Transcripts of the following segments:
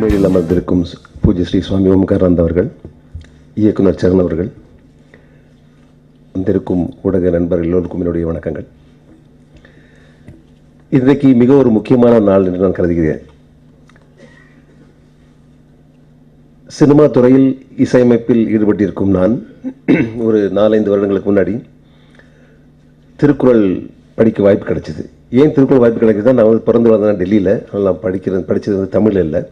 மேலில் அமர்ந்திருக்கும் பூஜ்ய ஸ்ரீ சுவாமி ஓம்காரானந்த அவர்கள், இயக்குனர் சரண் அவர்கள், வந்திருக்கும் ஊடக நண்பர்கள் எல்லோருக்கும் என்னுடைய வணக்கங்கள். இன்றைக்கு மிக ஒரு முக்கியமான நாள் என்று நான் கருதுகிறேன். சினிமா துறையில் இசையமைப்பில் ஈடுபட்டிருக்கும் நான் ஒரு 4-5 வருடங்களுக்கு முன்னாடி திருக்குறள் படிக்க வாய்ப்பு கிடைச்சிது. ஏன் திருக்குறள் வாய்ப்பு கிடைக்குது? நான் வந்து பிறந்து வந்தேன் டெல்லியில். நான் படித்தது வந்து தமிழில் இல்லை.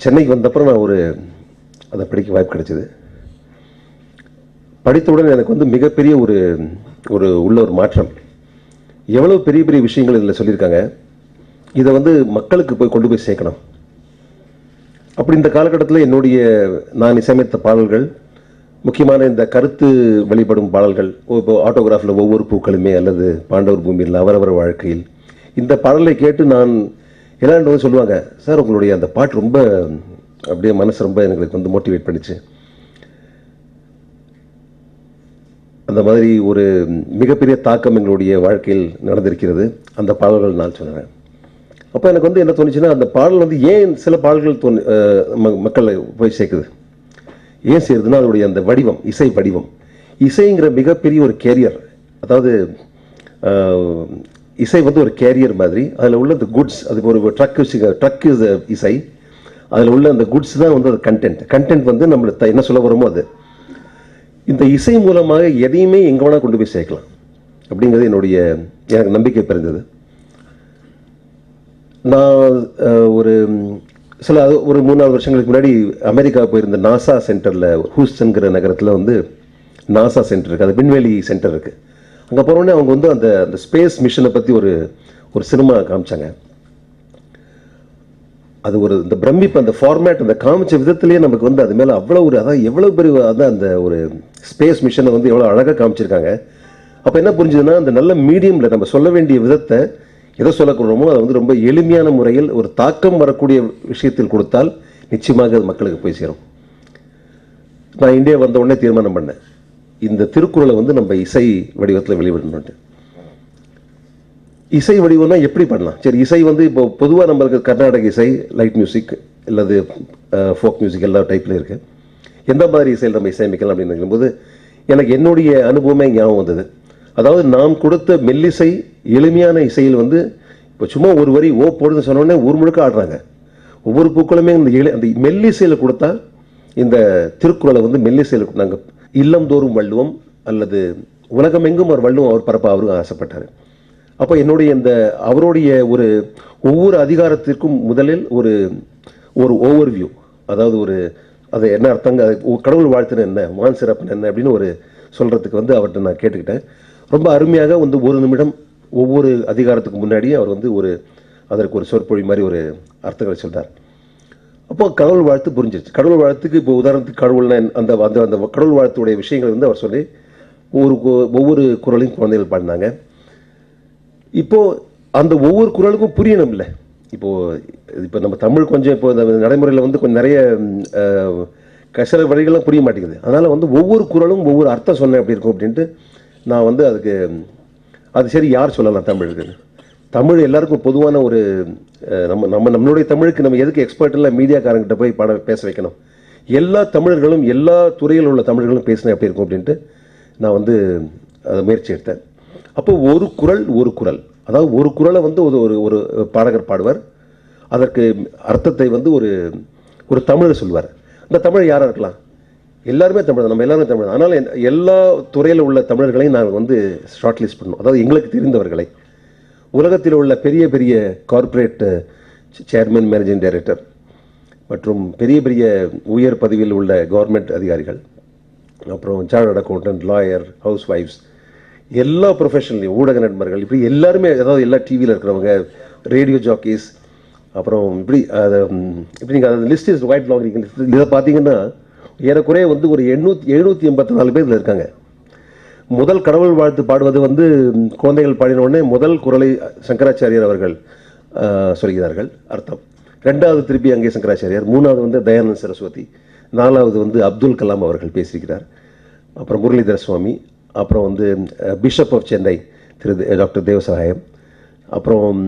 சென்னைக்கு வந்தப்பறம் நான் அதை படிக்க வாய்ப்பு கிடைச்சிது. படித்தவுடன் எனக்கு வந்து மிகப்பெரிய உள்ள ஒரு மாற்றம். எவ்வளோ பெரிய பெரிய விஷயங்கள் இதில் சொல்லியிருக்காங்க. இதை வந்து மக்களுக்கு கொண்டு போய் சேர்க்கணும். அப்படி இந்த காலகட்டத்தில் நான் இசையமைத்த பாடல்கள், முக்கியமான இந்த கருத்து வெளிப்படும் பாடல்கள், இப்போ ஆட்டோகிராஃபில் ஒவ்வொரு பூக்களுமே அல்லது பாண்டவர் பூமியில் அவரவர் வாழ்க்கையில், இந்த பாடலை கேட்டு நான் எல்லாரும் வந்து சொல்லுவாங்க, சார் உங்களுடைய அந்த பாட்டு ரொம்ப அப்படியே மனசு ரொம்ப எனக்கு வந்து மோட்டிவேட் பண்ணிச்சு. அந்த மாதிரி ஒரு மிகப்பெரிய தாக்கம் எங்களுடைய வாழ்க்கையில் நடந்திருக்கிறது அந்த பாடல்கள் நான் சொன்னேன். அப்போ எனக்கு வந்து என்ன தோணுச்சுன்னா, அந்த பாடல் வந்து ஏன் சில பாடல்கள் மக்களை போய் சேர்க்குது, ஏன் செய்யுதுன்னா அதனுடைய அந்த வடிவம், இசை வடிவம். இசைங்கிற மிகப்பெரிய ஒரு கேரியர். அதாவது இசை வந்து ஒரு கேரியர் மாதிரி. அதில் உள்ள அந்த குட்ஸ், அது ஒரு ட்ரக் இஸ் இசை. அதில் உள்ள அந்த குட்ஸ் தான் வந்து அது கண்டென்ட் வந்து நம்ம என்ன சொல்ல வரோமோ அது. இந்த இசை மூலமாக எதையுமே எங்கே வேணால் கொண்டு போய் சேர்க்கலாம் அப்படிங்கிறது எனக்கு நம்பிக்கை பிறந்தது. நான் ஒரு 3-4 வருஷங்களுக்கு முன்னாடி அமெரிக்கா போயிருந்த நாசா சென்டரில், ஹூஸ்டன்கிற நகரத்தில் வந்து நாசா சென்டர் இருக்குது, அது விண்வெளி சென்டர் இருக்குது. அங்கே போனோடனே அவங்க வந்து அந்த ஸ்பேஸ் மிஷனை பற்றி ஒரு சினிமா காமிச்சாங்க. அது இந்த பிரமிப்பு, அந்த ஃபார்மேட், அந்த காமிச்ச விதத்திலேயே நமக்கு வந்து அது மேலே அவ்வளோ அதாவது எவ்வளோ பெரிய அந்த ஒரு ஸ்பேஸ் மிஷனை வந்து எவ்வளோ அழகாக காமிச்சிருக்காங்க. அப்போ என்ன புரிஞ்சுதுன்னா, அந்த நல்ல மீடியமில் நம்ம சொல்ல வேண்டிய விதத்தை எதை சொல்லக்கூடமோ அதை வந்து ரொம்ப எளிமையான முறையில் ஒரு தாக்கம் வரக்கூடிய விஷயத்தில் கொடுத்தால் நிச்சயமாக அது மக்களுக்கு போய் சேரும். நான் இந்தியா வந்த உடனே தீர்மானம் பண்ணேன், இந்த திருக்குறளை வந்து நம்ம இசை வடிவத்தில் வெளிவிடணும். இசை வடிவம்னா எப்படி பண்ணலாம்? சரி, இசை வந்து இப்போ பொதுவாக நம்மளுக்கு கர்நாடக இசை, லைட் மியூசிக் அல்லது ஃபோக் மியூசிக் எல்லா டைப்லையும் இருக்குது. எந்த மாதிரி இசையில் நம்ம இசையமைக்கலாம் அப்படின்னு நினைக்கும்போது எனக்கு என்னுடைய அனுபவமே ஞாபகம் வந்தது. அதாவது நாம் கொடுத்த மெல்லிசை, எளிமையான இசையில் வந்து இப்போ சும்மா ஒரு வரி ஓ போடுன்னு சொன்னோடனே ஊர் முழுக்க ஆடுறாங்க. ஒவ்வொரு பூக்களுமே அந்த மெல்லிசையில் கொடுத்தா, இந்த திருக்குறளை வந்து மெல்லிசையில் நாங்கள் இல்லந்தோறும் வள்ளுவம் அல்லது உலகமெங்கும் ஒரு வள்ளுவம் அவர் பரப்ப அவரும் ஆசைப்பட்டார். அப்போ அவருடைய ஒவ்வொரு அதிகாரத்திற்கும் முதலில் ஒரு ஓவர்வியூ, அதாவது அது என்ன அர்த்தங்க, கடவுள் வாழ்த்துன்னு என்ன, மான் சிறப்புன்னு என்ன அப்படின்னு சொல்கிறதுக்கு வந்து அவர்கிட்ட நான் கேட்டுக்கிட்டேன். ரொம்ப அருமையாக வந்து 1 நிமிடம் ஒவ்வொரு அதிகாரத்துக்கு முன்னாடியே அவர் வந்து அதற்கு ஒரு சொற்பொழி மாதிரி ஒரு அர்த்தங்களை சொல்கிறார். அப்போ கடவுள் வாழ்த்து புரிஞ்சிருச்சு. கடவுள் வாழ்த்துக்கு இப்போ உதாரணத்துக்கு கடவுள்னா அந்த அந்த கடவுள் வாழ்த்துடைய விஷயங்கள் வந்து அவர் சொல்லி ஒவ்வொரு குறளையும் குழந்தைகள் பாடினாங்க. இப்போது அந்த ஒவ்வொரு குறளுக்கும் புரியணும் இல்லை. இப்போ நம்ம தமிழ் கொஞ்சம் இப்போ இந்த நடைமுறையில் வந்து கொஞ்சம் நிறைய சில வழிகள்லாம் புரிய மாட்டேங்குது. அதனால் வந்து ஒவ்வொரு குறளும் ஒவ்வொரு அர்த்தம் சொன்னேன் அப்படி இருக்கும் அப்படின்ட்டு நான் வந்து அது சரி, யார் சொல்லலாம் தமிழுக்கு? தமிழ் எல்லாருக்கும் பொதுவான நம்மளுடைய தமிழுக்கு நம்ம எதுக்கு எக்ஸ்பர்ட் இல்லை மீடியாக்காரங்கிட்ட போய் பேச வைக்கணும்? எல்லா தமிழர்களும், எல்லா துறையில் உள்ள தமிழர்களும் பேசினேன் எப்படி இருக்கும் அப்படின்ட்டு நான் வந்து அதை முயற்சி எடுத்தேன். அப்போ ஒரு குறள், அதாவது ஒரு குறளை வந்து ஒரு பாடகர் பாடுவார். அதற்கு அர்த்தத்தை வந்து ஒரு தமிழர் சொல்வார். அந்த தமிழ் யாராக இருக்கலாம்? எல்லாருமே தமிழ் தான், நம்ம எல்லாருமே தமிழ் தான். அதனால் எல்லா துறையில் உள்ள தமிழர்களையும் நாங்கள் வந்து ஷார்ட் லிஸ்ட் பண்ணோம். அதாவது எங்களுக்கு தெரிந்தவர்களை, உலகத்தில் உள்ள பெரிய பெரிய கார்ப்பரேட் சேர்மன், மேனேஜிங் டைரக்டர் மற்றும் பெரிய பெரிய உயர் பதவியில் உள்ள கவர்மெண்ட் அதிகாரிகள், அப்புறம் சார்ட்டர்ட் அக்கௌண்டன்ட், லாயர், ஹவுஸ் ஒய்ஃப்ஸ், எல்லா ப்ரொஃபஷனலையும் ஊடக நண்பர்கள், இப்படி எல்லாருமே, அதாவது எல்லா டிவியில் இருக்கிறவங்க, ரேடியோ ஜாக்கீஸ், அப்புறம் இப்படி நீங்கள் அந்த லிஸ்ட் இஸ் ஒயிட் லாங். இதை பார்த்தீங்கன்னா ஏறக்குறைய வந்து ஒரு 784 பேர் இதில் இருக்காங்க. முதல் கடவுள் வாழ்த்து பாடுவது வந்து குழந்தைகள் பாடின உடனே முதல் குறளை சங்கராச்சாரியர் அவர்கள் சொல்கிறார்கள் அர்த்தம். 2வது திருப்பி அங்கே சங்கராச்சாரியார், 3வது வந்து தயானந்த சரஸ்வதி, 4வது வந்து அப்துல் கலாம் அவர்கள் பேசியிருக்கிறார், அப்புறம் முரளிதர சுவாமி, அப்புறம் வந்து bishop of Chennai doctor Devasahayam, அப்புறம்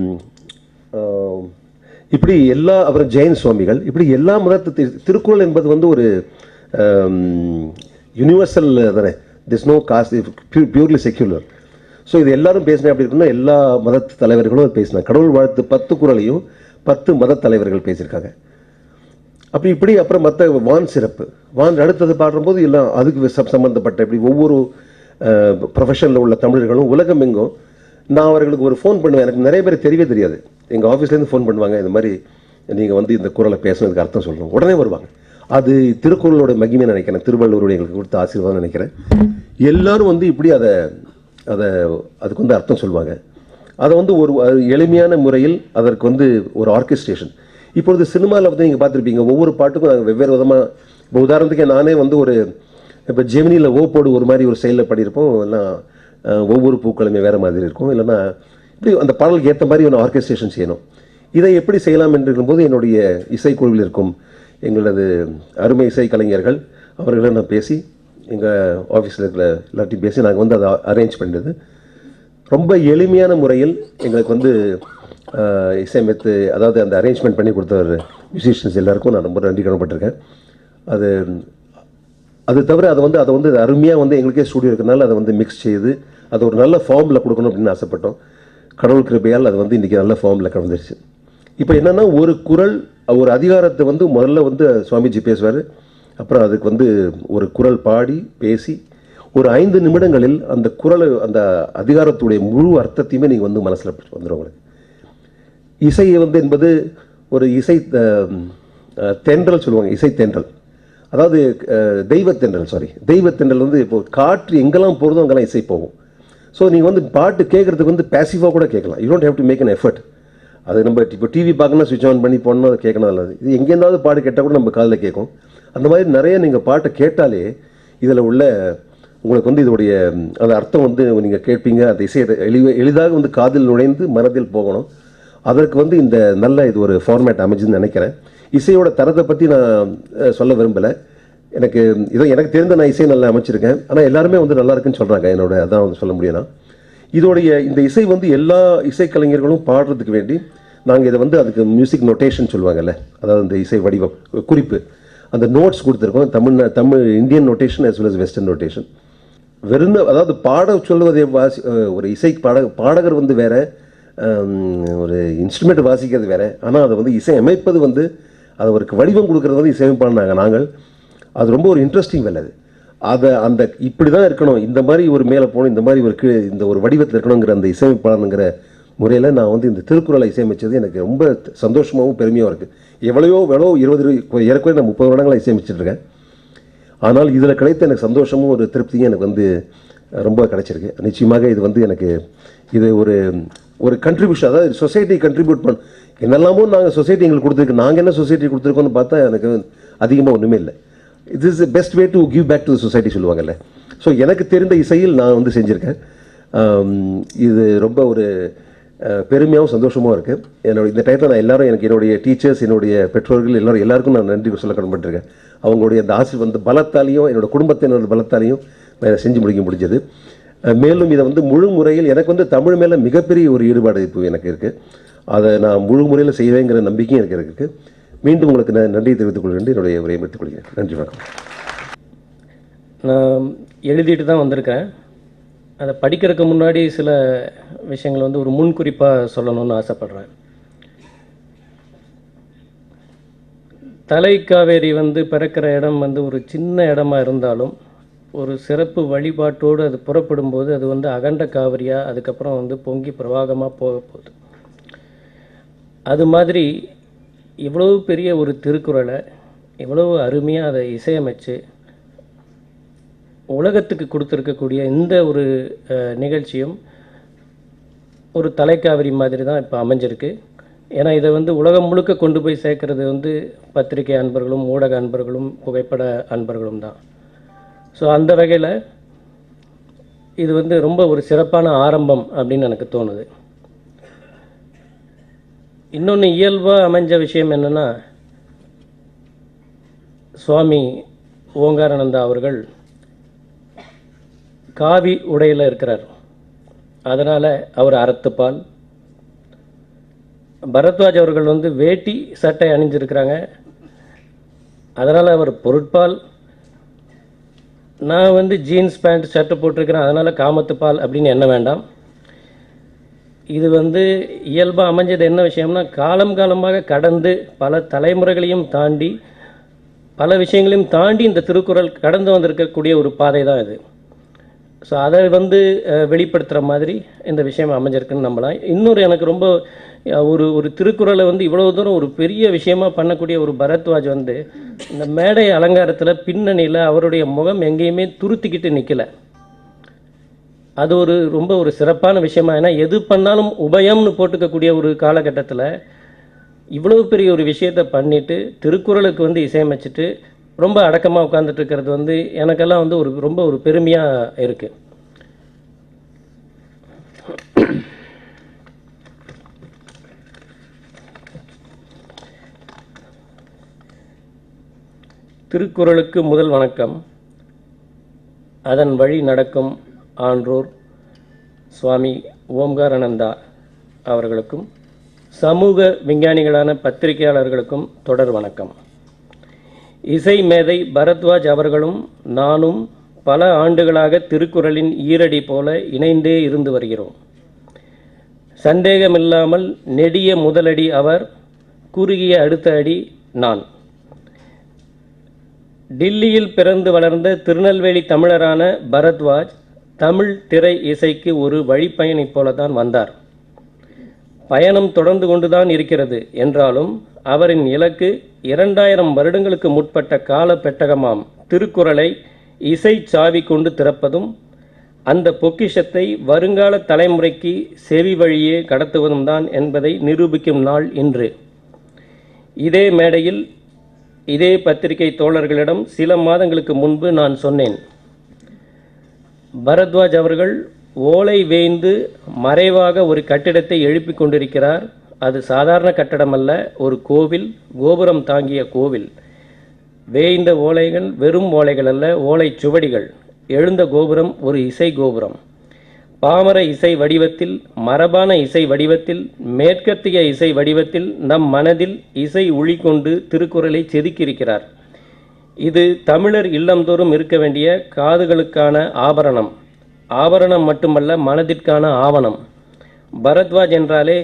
இப்படி எல்லா, அப்புறம் ஜெயின் சுவாமிகள், இப்படி எல்லா மதத்து திருக்குறள் என்பது வந்து ஒரு யூனிவர்சல் தானே, this no caste, purely secular. So இது எல்லாரும் பேசினேன் அப்படி இருக்குன்னா எல்லா மதத்து தலைவர்களும் பேசினாங்க. கடவுள் வாழ்த்து 10 குறளையும் 10 மத தலைவர்கள் பேசியிருக்காங்க. அப்படி இப்படி அப்புறம் மற்ற வான் சிறப்பு, வான் அடுத்தது பாடும்போது எல்லாம் அதுக்கு சம்மந்தப்பட்ட இப்படி ஒவ்வொரு ப்ரொஃபஷனில் உள்ள தமிழர்களும் உலகம் எங்கும். நான் அவர்களுக்கு ஒரு ஃபோன் பண்ணுவேன், எனக்கு நிறைய பேர் தெரியவே தெரியாது. எங்கள் ஆஃபீஸ்லேருந்து ஃபோன் பண்ணுவாங்க, இந்த மாதிரி நீங்கள் வந்து இந்த குறளை பேசுனதுக்கு அர்த்தம் சொல்லணும், உடனே வருவாங்க. அது திருக்குறளோட மகிமை நினைக்கிறேன், திருவள்ளுவருடைய எங்களுக்கு கொடுத்த ஆசீர்வாதம் நினைக்கிறேன். எல்லாரும் வந்து இப்படி அதுக்கு வந்து அர்த்தம் சொல்லுவாங்க. அதை வந்து ஒரு எளிமையான முறையில் அதற்கு வந்து ஒரு ஆர்கெஸ்ட்ரேஷன். இப்பொழுது சினிமாவில் வந்து நீங்கள் பார்த்துருப்பீங்க, ஒவ்வொரு பாட்டுக்கும் நாங்கள் வெவ்வேறு விதமாக, இப்போ உதாரணத்துக்கு நானே வந்து ஒரு இப்போ ஜெமினியில் போடு ஒரு மாதிரி ஒரு செயலில் பாடியிருப்போம், இல்லைனா ஒவ்வொரு பூக்களுமே வேறு மாதிரி இருக்கும், இல்லைன்னா இப்படி அந்த பாடலுக்கு ஏற்ற மாதிரி ஒன்று ஆர்கெஸ்ட்ரேஷன் செய்யணும். இதை எப்படி செய்யலாம் என்று இருக்கும்போது என்னுடைய இசைக்குழுவில் இருக்கும் எங்களது அருமை இசை கலைஞர்கள் அவர்களை நான் பேசி, எங்கள் ஆஃபீஸில் இருக்கிற எல்லாத்தையும் பேசி நாங்கள் வந்து அதை அரேஞ்ச் பண்ணிடுது. ரொம்ப எளிமையான முறையில் எங்களுக்கு வந்து இசையமைத்து, அதாவது அந்த அரேஞ்ச்மெண்ட் பண்ணி கொடுத்தவர் மியூசிஷியன்ஸ் எல்லாருக்கும் நான் ரொம்ப நன்றி கடன்பட்டிருக்கேன். அது தவிர அதை வந்து அருமையாக வந்து எங்களுக்கே ஸ்டூடியோ இருக்கிறதுனால அதை வந்து மிக்ஸ் செய்து அதை ஒரு நல்ல ஃபார்மில் கொடுக்கணும் அப்படின்னு ஆசைப்பட்டோம். கடவுள் கிருபையால் அது வந்து இன்றைக்கி நல்ல ஃபார்மில் கலந்துருச்சு. இப்போ என்னென்னா, ஒரு குறள், ஒரு அதிகாரத்தை வந்து முதல்ல வந்து சுவாமிஜி பேசுவார், அப்புறம் அதுக்கு வந்து ஒரு குறள் பாடி பேசி ஒரு 5 நிமிடங்களில் அந்த குறளை, அந்த அதிகாரத்துடைய முழு அர்த்தத்தையுமே நீங்கள் வந்து மனசில் வந்துடும் உங்களுக்கு. இசை வந்து என்பது ஒரு இசை தென்றல் சொல்லுவாங்க, இசை தென்றல், அதாவது தெய்வத்தென்றல் வந்து இப்போ காற்று எங்கெல்லாம் போகிறதோ அங்கெல்லாம் இசை போகும். ஸோ நீங்கள் வந்து பாட்டு கேட்குறதுக்கு வந்து பேசிவாக கூட கேட்கலாம், you don't have to make an effort. அது நம்ம இப்போ டிவி பார்க்கணும், சுவிட்ச் ஆன் பண்ணி போடணும், அதை கேட்கணும், நல்லது. இது எங்கேருந்தாவது பாட்டு கேட்டால் கூட நம்ம காதில் கேட்கும். அந்த மாதிரி நிறைய நீங்கள் பாட்டை கேட்டாலே இதில் உள்ள உங்களுக்கு வந்து இதோடைய அந்த அர்த்தம் வந்து நீங்கள் கேட்பீங்க. அந்த இசையை எளிதாக வந்து காதில் நுழைந்து மனதில் போகணும். அதற்கு வந்து இந்த நல்ல இது ஒரு ஃபார்மேட் அமைஞ்சுன்னு நினைக்கிறேன். இசையோட தரத்தை பற்றி நான் சொல்ல விரும்பலை. எனக்கு தெரிந்த நான் இசை நல்லா அமைச்சிருக்கேன், ஆனால் எல்லாருமே வந்து நல்லா இருக்குன்னு சொல்கிறாங்க. என்னோட அதான் வந்து சொல்ல முடியும்னா, இந்த இசை வந்து எல்லா இசைக்கலைஞர்களும் பாடுறதுக்கு வேண்டி நாங்கள் இதை வந்து அதுக்கு மியூசிக் நோட்டேஷன் சொல்லுவாங்கல்ல, அதாவது இந்த இசை வடிவம் குறிப்பு, அந்த நோட்ஸ் கொடுத்துருக்கோம். Tamil Indian notation as well as western notation. அதாவது பாட சொல்லுவதை ஒரு இசை பாடகர் வந்து வேற, ஒரு இன்ஸ்ட்ருமெண்ட் வாசிக்கிறது வேற, ஆனால் அதை வந்து இசை அமைப்பது வந்து அதை ஒரு வடிவம் கொடுக்கறது வந்து இசையமைப்பாளர் நாங்கள். அது ரொம்ப ஒரு இன்ட்ரெஸ்டிங் வேலை. அந்த இப்படி தான் இருக்கணும், இந்த மாதிரி ஒரு மேலே போகணும், இந்த மாதிரி இந்த ஒரு வடிவத்தில் இருக்கணுங்கிற அந்த இசையமைப்பாளனுங்கிற முறையில் நான் வந்து இந்த திருக்குறளை இசையமைச்சது எனக்கு ரொம்ப சந்தோஷமாகவும் பெருமையாக இருக்குது. எவ்வளோ 20 ஏறக்குறைய நான் 30 வருடங்களாக இசையமைச்சிட்ருக்கேன். ஆனால் இதில் கிடைத்த எனக்கு சந்தோஷமும் ஒரு திருப்தியும் எனக்கு வந்து ரொம்ப கிடைச்சிருக்கு. நிச்சயமாக இது வந்து எனக்கு இது ஒரு கண்ட்ரிபியூஷன், அதாவது சொசைட்டி கண்ட்ரிபியூட் என்னெல்லாமோ நாங்கள் சொசைட்டி எங்களுக்கு கொடுத்துருக்கு, நாங்கள் என்ன சொசைட்டி கொடுத்துருக்கோன்னு பார்த்தா எனக்கு அதிகமாக ஒன்றுமே இல்லை. இது is best way to give back to society சொல்லுவாங்கல்ல. ஸோ எனக்கு தெரிந்த இசையில் நான் வந்து செஞ்சுருக்கேன். இது ரொம்ப ஒரு பெருமையாகவும் சந்தோஷமாகவும் இருக்குது. இந்த டயத்தில் நான் எல்லாரும், எனக்கு என்னுடைய டீச்சர்ஸ், என்னுடைய பெற்றோர்கள் எல்லாருக்கும் நான் நன்றி சொல்ல கடன்பட்டிருக்கேன். அவங்களுடைய அந்த வந்து பலத்தாலையும் என்னோட குடும்பத்தினோட பலத்தாலையும் நான் செஞ்சு முடிஞ்சது. மேலும் இதை வந்து முழு முறையில் எனக்கு வந்து தமிழ் மேலே மிகப்பெரிய ஒரு ஈடுபாடு இப்போ எனக்கு இருக்குது. அதை நான் முழு முறையில் செய்வேங்கிற நம்பிக்கையும் எனக்கு இருக்குது. மீண்டும் உங்களுக்கு நான் நன்றி தெரிவித்துக் கொள்கிறேன், என்னுடைய உரையை முடித்துக் கொள்கிறேன். நன்றி, வணக்கம். நான் எழுதிட்டு தான் வந்திருக்கேன். அதை படிக்கிறதுக்கு முன்னாடி சில விஷயங்கள் வந்து ஒரு முன்குறிப்பாக சொல்லணும்னு ஆசைப்பட்றேன். தலைக்காவேரி வந்து பிறக்கிற இடம் வந்து ஒரு சின்ன இடமா இருந்தாலும் ஒரு சிறப்பு வழிபாட்டோடு அது புறப்படும்போது அது வந்து அகண்ட காவிரியாக அதுக்கப்புறம் வந்து பொங்கி பிரவாகமாக போக போகுது. அது மாதிரி இவ்வளவு பெரிய ஒரு திருக்குறளை இவ்வளவு அருமையாக அதை இசையமைச்சு உலகத்துக்கு கொடுத்துருக்கக்கூடிய இந்த ஒரு நிகழ்ச்சியும் ஒரு தலைக்காவிரி மாதிரி தான் இப்போ அமைஞ்சிருக்கு. ஏன்னா இதை வந்து உலகம் முழுக்க கொண்டு போய் சேர்க்கறது வந்து பத்திரிகை அன்பர்களும் ஊடக அன்பர்களும் புகைப்பட அன்பர்களும் தான். ஸோ அந்த வகையில் இது வந்து ரொம்ப ஒரு சிறப்பான ஆரம்பம் அப்படின்னு எனக்கு தோணுது. இன்னொன்று இயல்பாக அமைஞ்ச விஷயம் என்னென்னா, சுவாமி ஓங்காரானந்தா அவர்கள் காவி உடையில் இருக்கிறார். அதனால் அவர் அறத்துப்பால், பரத்வாஜ் அவர்கள் வந்து வேட்டி சட்டை அணிஞ்சிருக்கிறாங்க. அதனால் அவர் பொருட்பால், நான் வந்து ஜீன்ஸ் பேண்ட் ஷர்ட்டு போட்டிருக்கிறேன் அதனால் காமத்துப்பால் அப்படின்னு எண்ண வேண்டாம். இது வந்து இயல்பாக அமைஞ்சது என்ன விஷயம்னா, காலம் காலமாக கடந்து பல தலைமுறைகளையும் தாண்டி பல விஷயங்களையும் தாண்டி இந்த திருக்குறள் கடந்து வந்திருக்கக்கூடிய ஒரு பாதை தான் இது. ஸோ அதை வந்து வெளிப்படுத்துகிற மாதிரி இந்த விஷயம் அமைஞ்சிருக்குன்னு நம்பலாம். இன்னொரு எனக்கு ரொம்ப ஒரு திருக்குறளை வந்து இவ்வளோ தூரம் ஒரு பெரிய விஷயமா பண்ணக்கூடிய ஒரு பரத்வாஜ் வந்து இந்த மேடை அலங்காரத்தில் பின்னணியில் அவருடைய முகம் எங்கேயுமே துருத்திக்கிட்டு நிற்கலை. அது ரொம்ப ஒரு சிறப்பான விஷயமா. ஏன்னா எது பண்ணாலும் உபயம்னு போட்டுக்கக்கூடிய ஒரு காலகட்டத்தில் இவ்வளோ பெரிய ஒரு விஷயத்தை பண்ணிவிட்டு திருக்குறளுக்கு வந்து இசையமைச்சிட்டு ரொம்ப அடக்கமாக உட்காந்துட்டு இருக்கிறது வந்து எனக்கெல்லாம் வந்து ரொம்ப ஒரு பெருமையாக இருக்குது. திருக்குறளுக்கு முதல் வணக்கம். அதன் வழி நடக்கும் ஆன்றோர் சுவாமி ஓம்காரானந்தா அவர்களுக்கும் சமூக விஞ்ஞானிகளான பத்திரிகையாளர்களுக்கும் தொடர் வணக்கம். இசை மேதை பரத்வாஜ் அவர்களும் நானும் பல ஆண்டுகளாக திருக்குறளின் ஈரடி போல இணைந்தே இருந்து வருகிறோம். சந்தேகமில்லாமல் நெடிய முதலடி அவர், குறுகிய அடுத்த அடி நான். டில்லியில் பிறந்து வளர்ந்த திருநெல்வேலி தமிழரான பரத்வாஜ் தமிழ் திரை இசைக்கு ஒரு வழிப்பயணி போலதான் வந்தார். பயணம் தொடர்ந்து கொண்டுதான் இருக்கிறது என்றாலும் அவரின் இலக்கு 2000 வருடங்களுக்கு முற்பட்ட கால பெட்டகமாம் திருக்குறளை இசை சாவி கொண்டு திறப்பதும் அந்த பொக்கிஷத்தை வருங்கால தலைமுறைக்கு செவி வழியே கடத்துவதும் தான் என்பதை நிரூபிக்கும் நாள் இன்று. இதே மேடையில் இதே பத்திரிகை தோழர்களிடம் சில மாதங்களுக்கு முன்பு நான் சொன்னேன், பரத்வாஜ் அவர்கள் ஓலை வேய்ந்து மறைவாக ஒரு கட்டிடத்தை எழுப்பி கொண்டிருக்கிறார். அது சாதாரண கட்டடம் அல்ல, ஒரு கோவில், கோபுரம் தாங்கிய கோவில். வேய்ந்த ஓலைகள் வெறும் ஓலைகள் அல்ல, ஓலை சுவடிகள். எழுந்த கோபுரம் ஒரு இசை கோபுரம். பாமர இசை வடிவத்தில், மரபான இசை வடிவத்தில், மேற்கத்திய இசை வடிவத்தில் நம் மனதில் இசை ஒளி கொண்டு திருக்குறளை செதுக்கியிருக்கிறார். இது தமிழர் இல்லந்தோறும் இருக்க வேண்டிய காதுகளுக்கான ஆபரணம். ஆபரணம் மட்டுமல்ல, மனதிற்கான ஆவணம். பரத்வாஜ் என்றாலே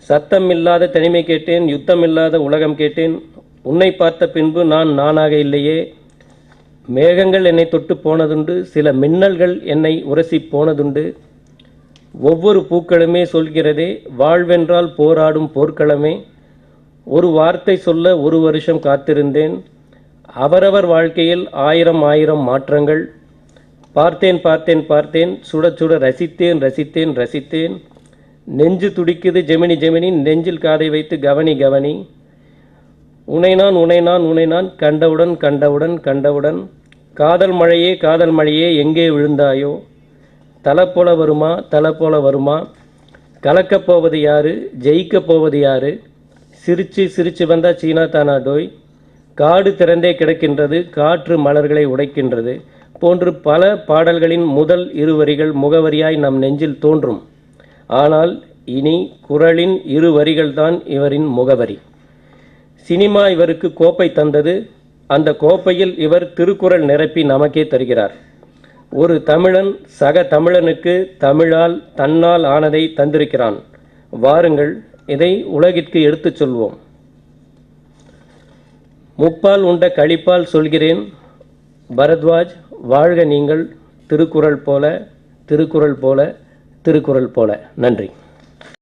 சத்தம் இல்லாத தனிமை கேட்டேன், யுத்தம் இல்லாத உலகம் கேட்டேன், உன்னை பார்த்த பின்பு நான் நானாக இல்லையே, மேகங்கள் என்னை தொட்டு போனதுண்டு, சில மின்னல்கள் என்னை உரசி போனதுண்டு, ஒவ்வொரு பூக்களுமே சொல்கிறதே வாழ்வென்றால் போராடும் போர்க்களமே, ஒரு வார்த்தை சொல்ல ஒரு வருஷம் காத்திருந்தேன், அவரவர் வாழ்க்கையில் ஆயிரம் ஆயிரம் மாற்றங்கள், பார்த்தேன் பார்த்தேன் பார்த்தேன், சுட சுட ரசித்தேன் ரசித்தேன் ரசித்தேன், நெஞ்சு துடிக்குது ஜெமினி ஜெமினி, நெஞ்சில் காதை வைத்து கவனி கவனி, உனை நான் உனை நான் உனை நான் கண்டவுடன் கண்டவுடன் கண்டவுடன், காதல் மழையே எங்கே விழுந்தாயோ, தலை போல வருமா தலை போல வருமா, கலக்கப் போவது யாரு ஜெயிக்கப் போவது யாரு, சிரிச்சு சிரிச்சு வந்தா சீனா தானா டோய், காடு திறந்தே கிடக்கின்றது காற்று மலர்களை உடைக்கின்றது போன்று பல பாடல்களின் முதல் இருவரிகள் முகவரியாய் நம் நெஞ்சில் தோன்றும். ஆனால் இனி குறளின் இருவரிகள்தான் இவரின் முகவரி. சினிமா இவருக்கு கோப்பை தந்தது. அந்த கோப்பையில் இவர் திருக்குறள் நிரப்பி நமக்கே தருகிறார். ஒரு தமிழன் சக தமிழனுக்கு தமிழால் தன்னால் ஆனதை தந்திருக்கிறான். வாருங்கள், இதை உலகிற்கு எடுத்துச் சொல்வோம். முப்பால் உண்ட களிப்பால் சொல்கிறேன், பரத்வாஜ் வாழ்க நீங்கள், திருக்குறள் போல திருக்குறள் போல திருக்குறள் போல. நன்றி.